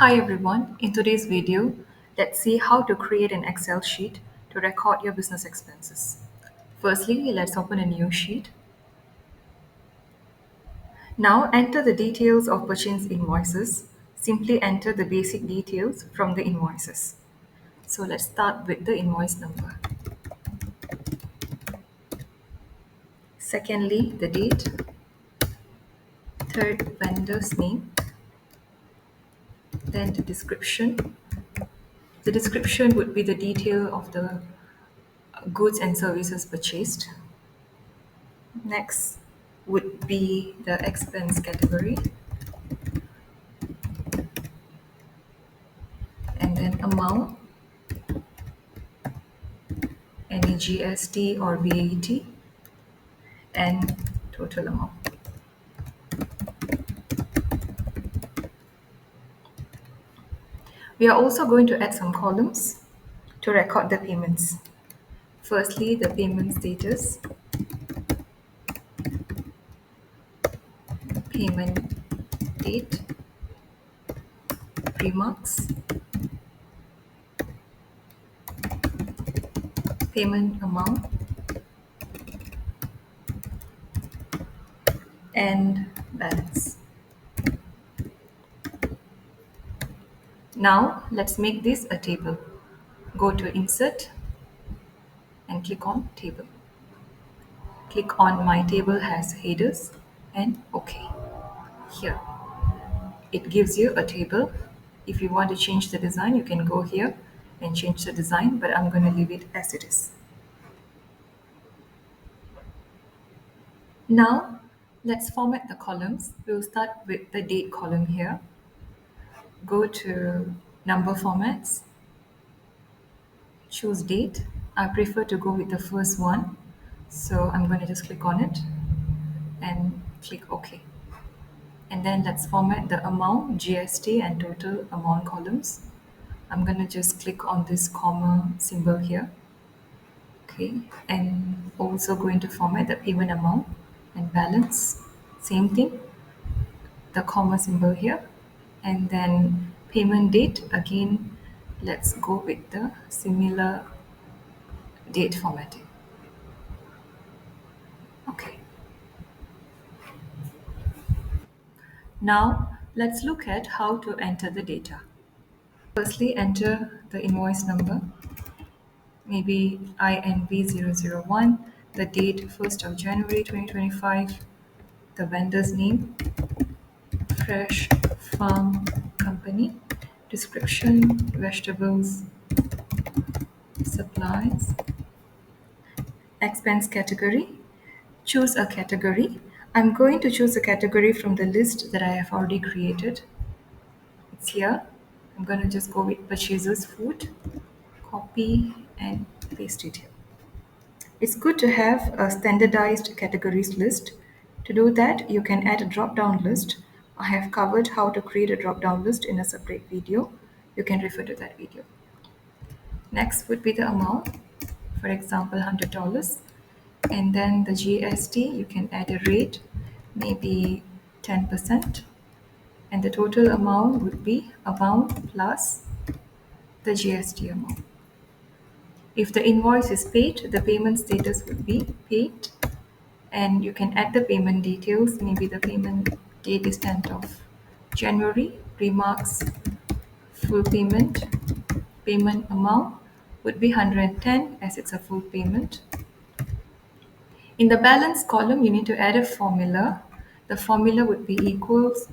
Hi everyone, in today's video, let's see how to create an Excel sheet to record your business expenses. Firstly, let's open a new sheet. Now enter the details of purchase invoices. Simply enter the basic details from the invoices. So let's start with the invoice number. Secondly, the date. Third, vendor's name. Then the description. The description would be the detail of the goods and services purchased. Next would be the expense category, and then amount, any GST or VAT, and total amount. We are also going to add some columns to record the payments. Firstly, the payment status, payment date, remarks, payment amount, and balance. Now, let's make this a table. Go to Insert and click on Table. Click on My Table has headers and OK. Here, it gives you a table. If you want to change the design, you can go here and change the design, but I'm going to leave it as it is. Now, let's format the columns. We'll start with the date column here. Go to Number Formats, choose Date. I prefer to go with the first one, so I'm going to just click on it and click OK. And then let's format the amount, GST, and total amount columns. I'm going to just click on this comma symbol here. Okay, and also going to format the payment amount and balance. Same thing, the comma symbol here. And then payment date, again, let's go with the similar date formatting. Okay. Now, let's look at how to enter the data. Firstly, enter the invoice number, maybe INV001, the date 1st of January 2025, the vendor's name, Fresh Farm Company, description, vegetables, supplies, expense category. Choose a category. I'm going to choose a category from the list that I have already created. It's here. I'm going to just go with purchases food, copy and paste it here. It's good to have a standardized categories list. To do that, you can add a drop-down list. I have covered how to create a drop-down list in a separate video. You can refer to that video. Next would be the amount, for example, $100. And then the GST, you can add a rate, maybe 10%. And the total amount would be amount plus the GST amount. If the invoice is paid, the payment status would be paid. And you can add the payment details. Maybe the payment date is 10th of January. Remarks, full payment, payment amount would be 110 as it's a full payment. In the balance column, you need to add a formula. The formula would be equals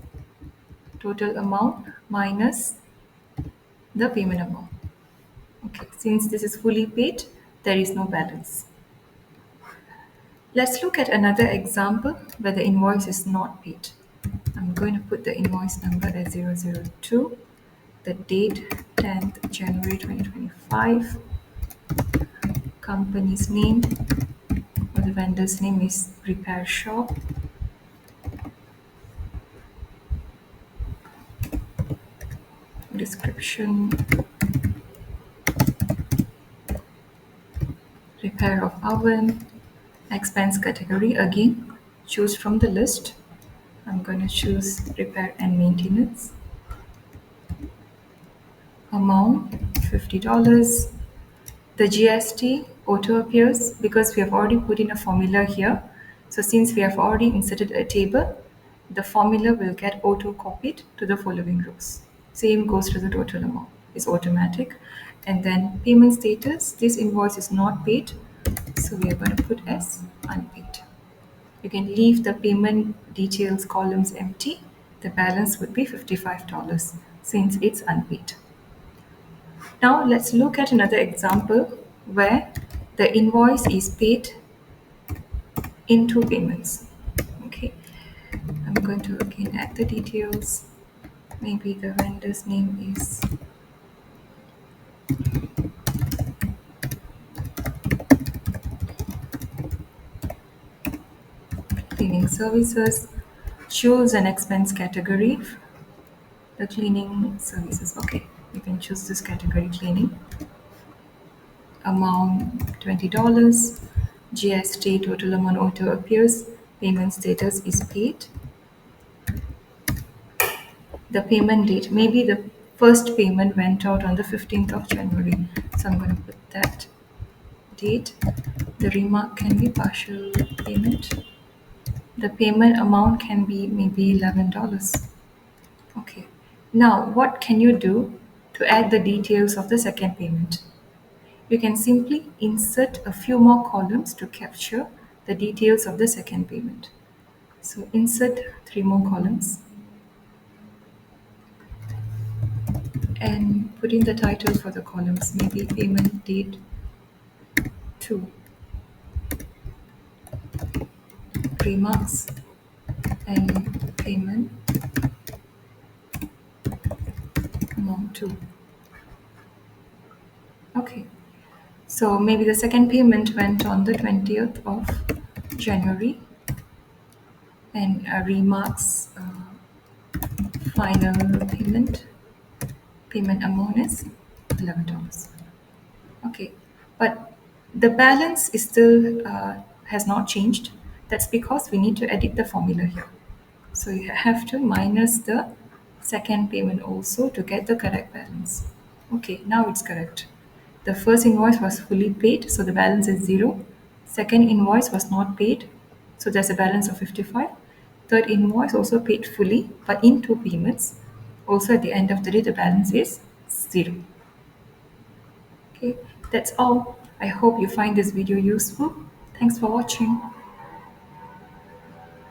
total amount minus the payment amount. Okay, since this is fully paid, there is no balance. Let's look at another example where the invoice is not paid. I'm going to put the invoice number as 002, the date 10th January 2025, company's name or the vendor's name is Repair Shop, description, repair of oven, expense category, again choose from the list. I'm going to choose repair and maintenance. amount $50. The GST auto appears because we have already put in a formula here. So since we have already inserted a table, the formula will get auto copied to the following rows. Same goes to the total amount. It's automatic. And then payment status, this invoice is not paid. So we are going to put as unpaid. You can leave the payment details columns empty. The balance would be $55 since it's unpaid. Now let's look at another example where the invoice is paid in two payments. Okay, I'm going to again add the details. Maybe the vendor's name is cleaning services. Choose an expense category. The cleaning services. Okay, you can choose this category cleaning. Amount $20. GST total amount auto appears. Payment status is paid. The payment date, maybe the first payment went out on the 15th of January. So I'm going to put that date. The remark can be partial payment. The payment amount can be maybe $11. Okay. Now, what can you do to add the details of the second payment? You can simply insert a few more columns to capture the details of the second payment. So insert 3 more columns and put in the title for the columns, maybe payment date 2, remarks, and payment amount 2. Okay, so maybe the second payment went on the 20th of January, and remarks final payment amount is $11. Okay, but the balance is still has not changed. That's because we need to edit the formula here. So you have to minus the second payment also to get the correct balance. Okay, now it's correct. The first invoice was fully paid, so the balance is 0. Second invoice was not paid, so there's a balance of 55. Third invoice also paid fully, but in two payments. Also at the end of the day, the balance is 0. Okay, that's all. I hope you find this video useful. Thanks for watching.